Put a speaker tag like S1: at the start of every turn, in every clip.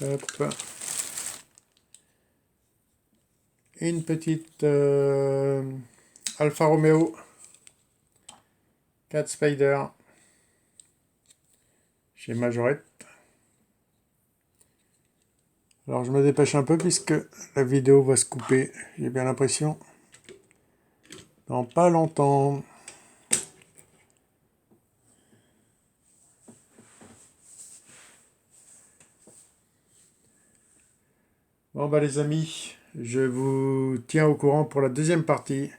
S1: Hop. Une petite Alfa Romeo 4 Spider chez Majorette. Alors je me dépêche un peu puisque la vidéo va se couper, j'ai bien l'impression, dans pas longtemps. Bon bah les amis, je vous tiens au courant pour la deuxième partie.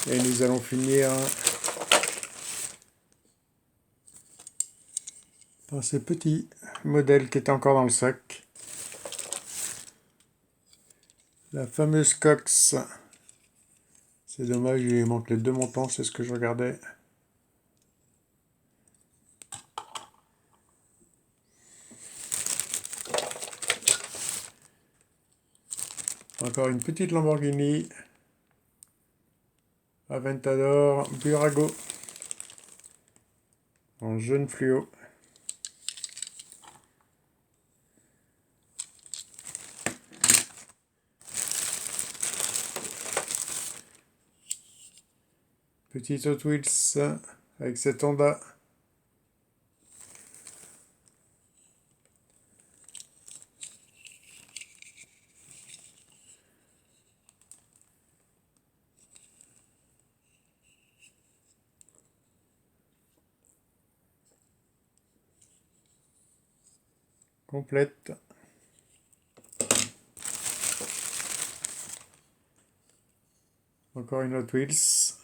S1: Et nous allons finir par ce petit modèle qui était encore dans le sac. La fameuse Cox. C'est dommage, il manque les deux montants, c'est ce que je regardais. Encore une petite Lamborghini Aventador Burago en jaune fluo. Petite Hot Wheels avec cette Honda. Complète. Encore une Hot Wheels.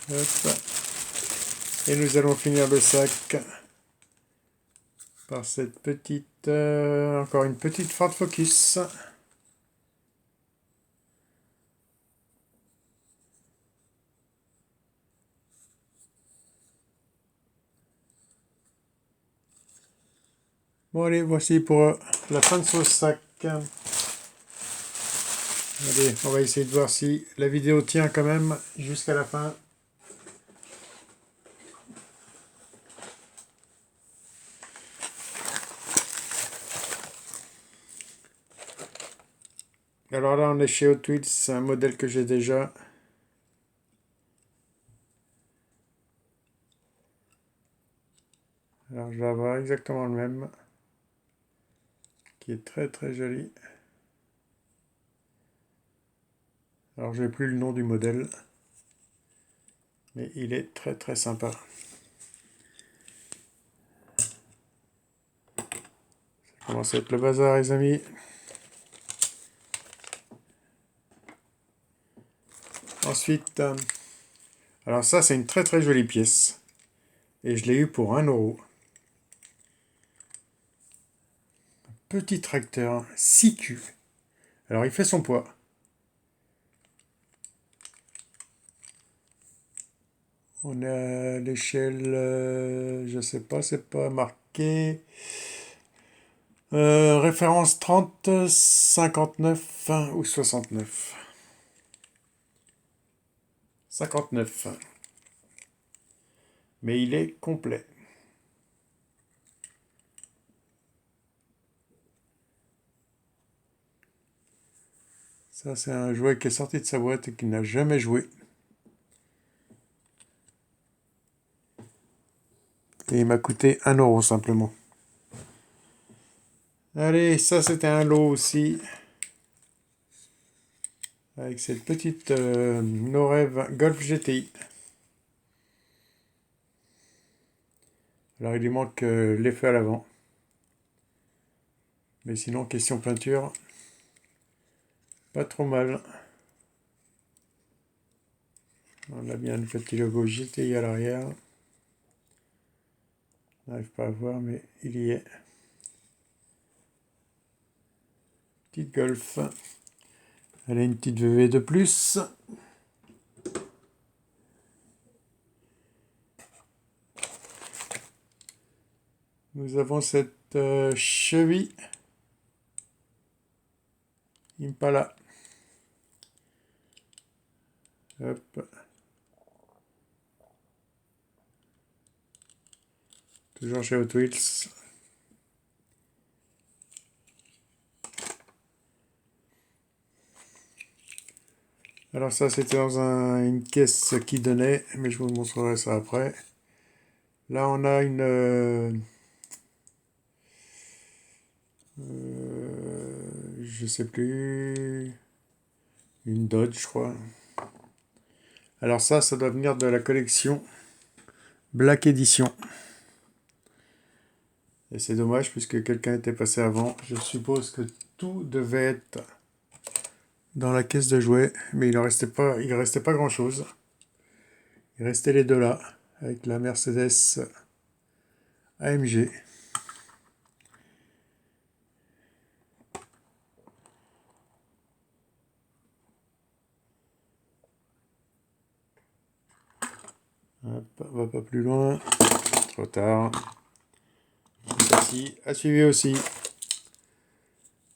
S1: Hop. Et nous allons finir le sac par cette petite, encore une petite Ford Focus. Bon allez, voici pour la fin de ce sac. Allez, on va essayer de voir si la vidéo tient quand même jusqu'à la fin. Alors là, on est chez Hot Wheels, c'est un modèle que j'ai déjà. Alors je vais avoir exactement le même, qui est très très joli. Alors je n'ai plus le nom du modèle, mais il est très très sympa. Ça commence à être le bazar les amis. Ensuite, alors ça c'est une très très jolie pièce. Et je l'ai eu pour 1 €. Petit tracteur 6Q. Alors il fait son poids. On est à l'échelle, je sais pas, c'est pas marqué. Référence 30, 59 ou 69. 59. Mais il est complet. Ça, c'est un jouet qui est sorti de sa boîte et qui n'a jamais joué. Et il m'a coûté 1 € simplement. Allez, ça c'était un lot aussi. Avec cette petite Norev Golf GTI. Alors il lui manque l'effet à l'avant. Mais sinon, question peinture, pas trop mal. On a bien le petit logo GTI à l'arrière. On n'arrive pas à voir, mais il y est. Petite Golf. Elle a une petite VV de plus. Nous avons cette Chevy Impala. Hop. Toujours chez Hot Wheels. Alors ça, c'était dans une caisse qui donnait, mais je vous montrerai ça après. Là, on a je sais plus, une Dodge, je crois. Alors ça doit venir de la collection Black Edition. Et c'est dommage puisque quelqu'un était passé avant. Je suppose que tout devait être dans la caisse de jouets, mais il restait pas grand chose. Il restait les deux là, avec la Mercedes AMG. Hop, on va pas plus loin. Trop tard. Celle-ci a suivi aussi.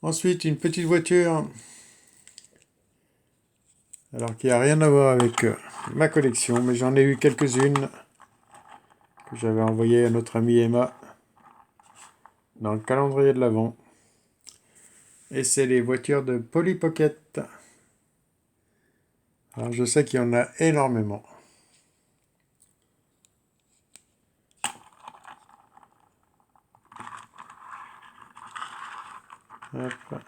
S1: Ensuite, une petite voiture. Alors qui a rien à voir avec ma collection, mais j'en ai eu quelques-unes que j'avais envoyées à notre amie Emma dans le calendrier de l'Avent. Et c'est les voitures de Polly Pocket. Alors je sais qu'il y en a énormément. Hop.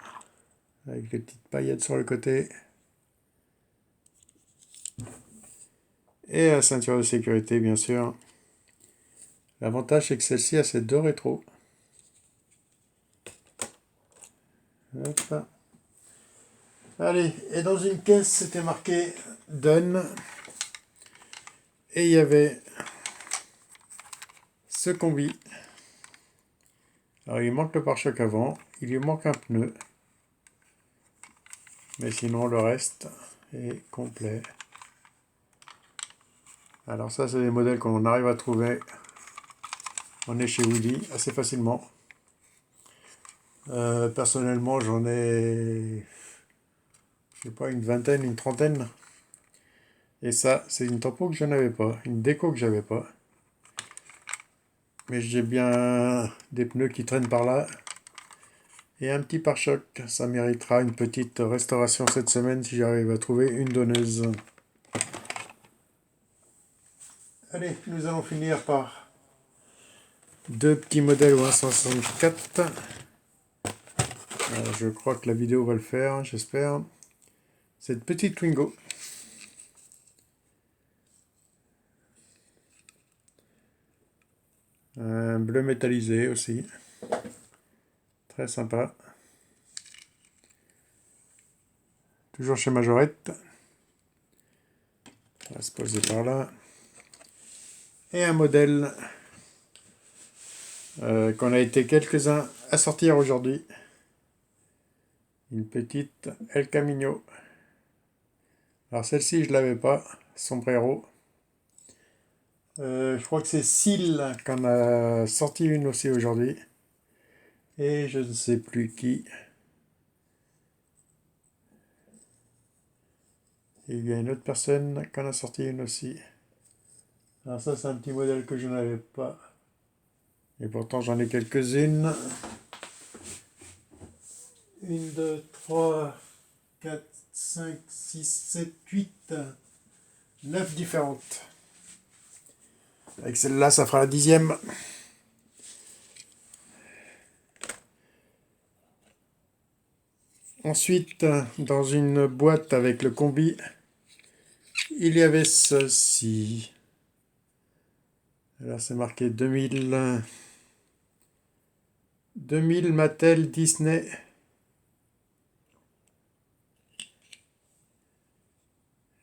S1: Avec les petites paillettes sur le côté. Et la ceinture de sécurité, bien sûr. L'avantage, c'est que celle-ci a ses deux rétros. Hop. Allez, et dans une caisse, c'était marqué Done. Et il y avait ce combi. Alors, il manque le pare-choc avant. Il lui manque un pneu. Mais sinon, le reste est complet. Alors ça, c'est des modèles qu'on arrive à trouver. On est chez Woody assez facilement. Personnellement, j'en ai, je sais pas, une vingtaine, une trentaine. Et ça, c'est une tempo que je n'avais pas, une déco que j'avais pas. Mais j'ai bien des pneus qui traînent par là. Et un petit pare-choc. Ça méritera une petite restauration cette semaine si j'arrive à trouver une donneuse. Allez, nous allons finir par deux petits modèles au 164. Je crois que la vidéo va le faire, j'espère. Cette petite Twingo. Un bleu métallisé aussi. Très sympa. Toujours chez Majorette. On va se poser par là. Et un modèle qu'on a été quelques-uns à sortir aujourd'hui. Une petite El Camino. Alors celle-ci, je ne l'avais pas. Sombrero. Je crois que c'est Seal qu'on a sorti une aussi aujourd'hui. Et je ne sais plus qui. Et il y a une autre personne qu'on a sorti une aussi. Alors ça, c'est un petit modèle que je n'avais pas. Et pourtant, j'en ai quelques-unes. 1, 2, 3, 4, 5, 6, 7, 8, 9 différentes. Avec celle-là, ça fera la 10e. Ensuite, dans une boîte avec le combi, il y avait ceci. Alors c'est marqué 2000 Mattel Disney.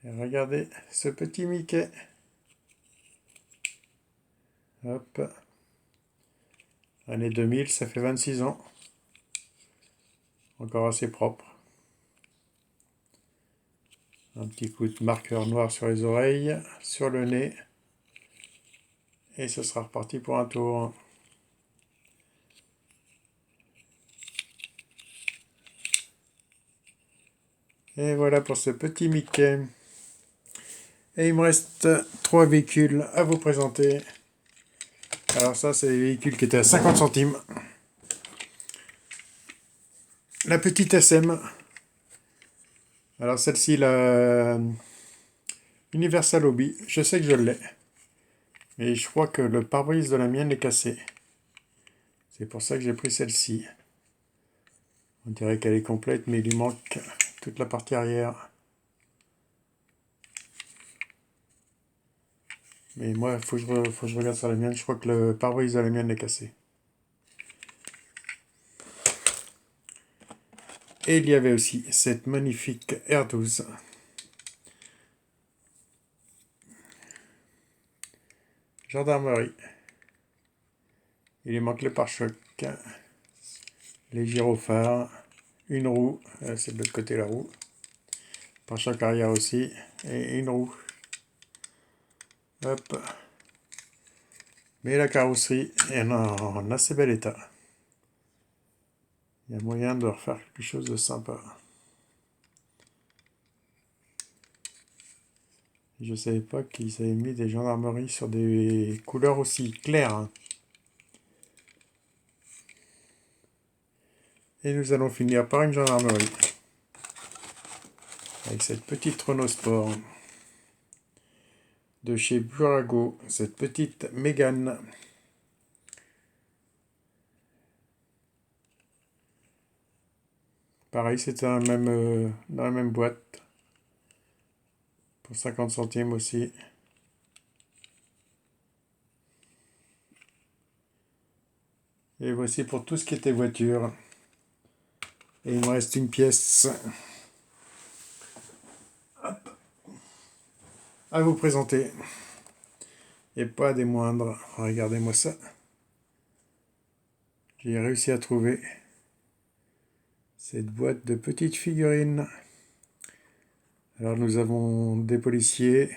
S1: Et regardez ce petit Mickey. Hop. Année 2000, ça fait 26 ans. Encore assez propre. Un petit coup de marqueur noir sur les oreilles, sur le nez. Et ce sera reparti pour un tour. Et voilà pour ce petit Mickey. Et il me reste 3 véhicules à vous présenter. Alors ça, c'est les véhicules qui étaient à 50 centimes. La petite SM. Alors celle-ci, la Universal Hobby. Je sais que je l'ai. Mais je crois que le pare-brise de la mienne est cassé. C'est pour ça que j'ai pris celle-ci. On dirait qu'elle est complète, mais il lui manque toute la partie arrière. Mais moi, faut que je regarde sur la mienne. Je crois que le pare-brise de la mienne est cassé. Et il y avait aussi cette magnifique R12. Gendarmerie. Il lui manque le pare-choc, les gyrophares, une roue, c'est de l'autre côté la roue, pare-choc arrière aussi, et une roue. Hop. Mais la carrosserie est en assez bel état. Il y a moyen de refaire quelque chose de sympa. Je ne savais pas qu'ils avaient mis des gendarmeries sur des couleurs aussi claires. Hein. Et nous allons finir par une gendarmerie. Avec cette petite Renault Sport. De chez Burago. Cette petite Mégane. Pareil, c'était dans la même boîte. Pour 50 centimes aussi. Et voici pour tout ce qui était voiture. Et il me reste une pièce hop, à vous présenter. Et pas des moindres. Regardez-moi ça. J'ai réussi à trouver cette boîte de petites figurines. Alors nous avons des policiers,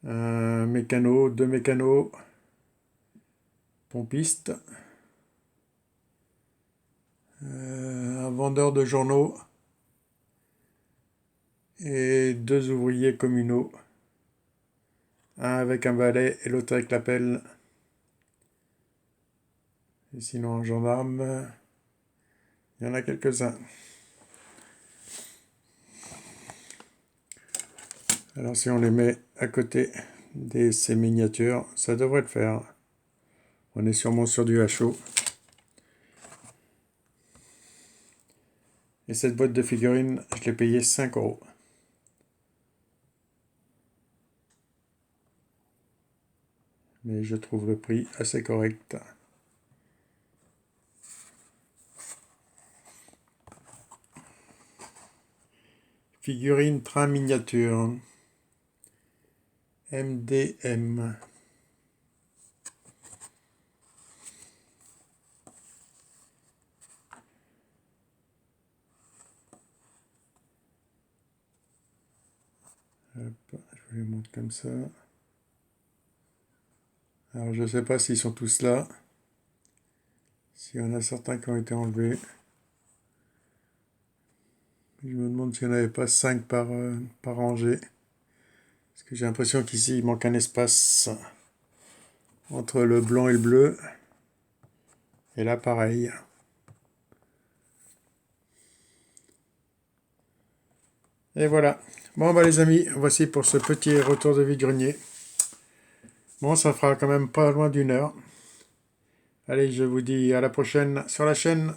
S1: un mécano, 2 mécanos, pompiste, un vendeur de journaux et 2 ouvriers communaux. Un avec un balai et l'autre avec la pelle. Et sinon un gendarme, il y en a quelques-uns. Alors si on les met à côté de ces miniatures, ça devrait le faire. On est sûrement sur du HO. Et cette boîte de figurines, je l'ai payée 5 €. Mais je trouve le prix assez correct. Figurine train miniature. MDM. Hop, je vais les monter comme ça. Alors je ne sais pas s'ils sont tous là. S'il y en a certains qui ont été enlevés. Je me demande s'il n'y en avait pas 5 par rangée. Parce que j'ai l'impression qu'ici il manque un espace entre le blanc et le bleu. Et là pareil. Et voilà. Bon bah les amis, voici pour ce petit retour de vide-grenier. Bon, ça fera quand même pas loin d'1 heure. Allez, je vous dis à la prochaine sur la chaîne.